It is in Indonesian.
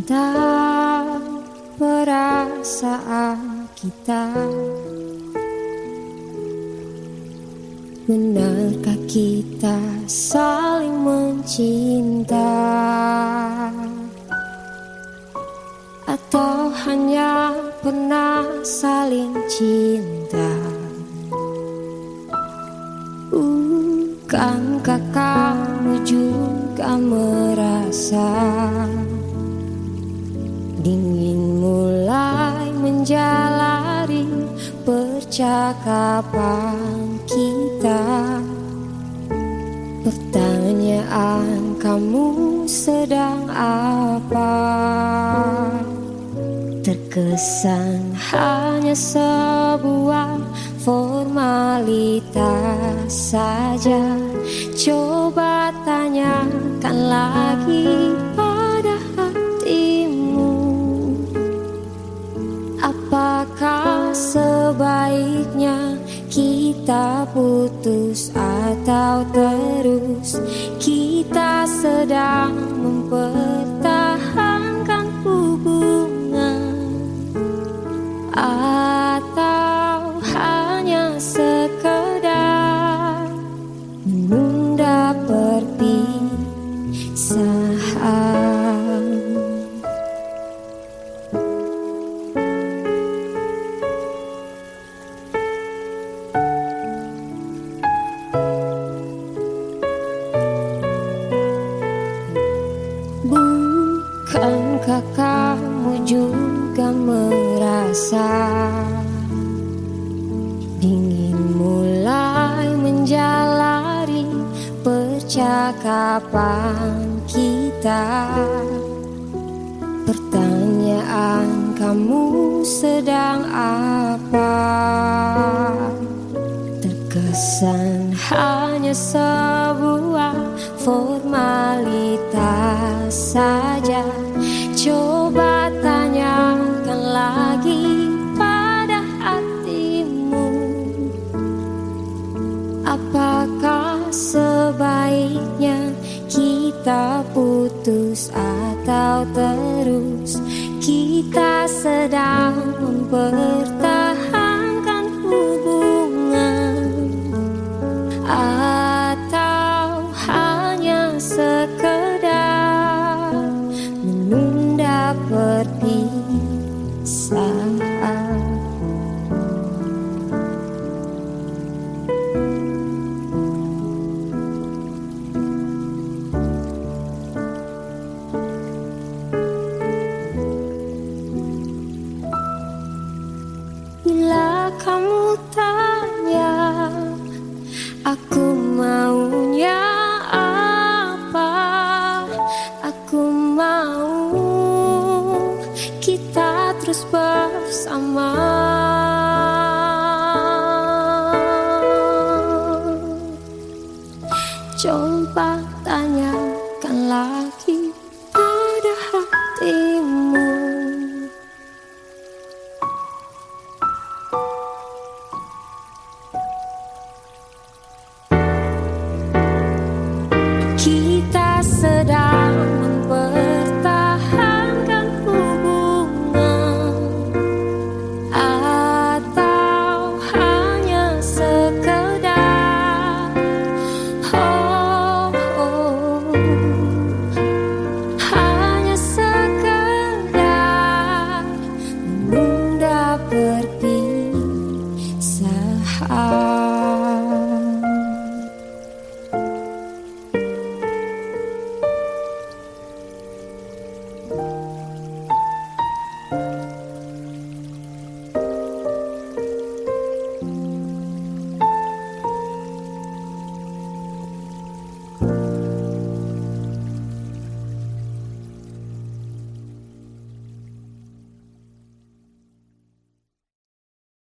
tentang perasaan kita. Benarkah kita saling mencinta, atau hanya pernah saling cinta? Bukankah kamu juga merasa ingin mulai menjalari percakapan kita? Pertanyaan, kamu sedang apa? Terkesan hanya sebuah formalitas saja. Coba tanyakan lagi pada hatimu, apakah sebaiknya kita putus atau terus kita sedang mempertahankan hubungan, atau hanya sekedar menunda perpisahan. Bukankah kamu juga merasa ingin mulai menjalari percakapan kita? Pertanyaan, kamu sedang apa? Terkesan hanya sebuah formalitas saja. Coba tanyakan lagi pada hatimu, apakah sebaiknya kita putus atau terus kita sedang mempertahankan hubungan, atau hanya sekedar menunda perpisahan. Bila kamu tanya aku maunya apa, aku mau kita terus bersama. Coba tanya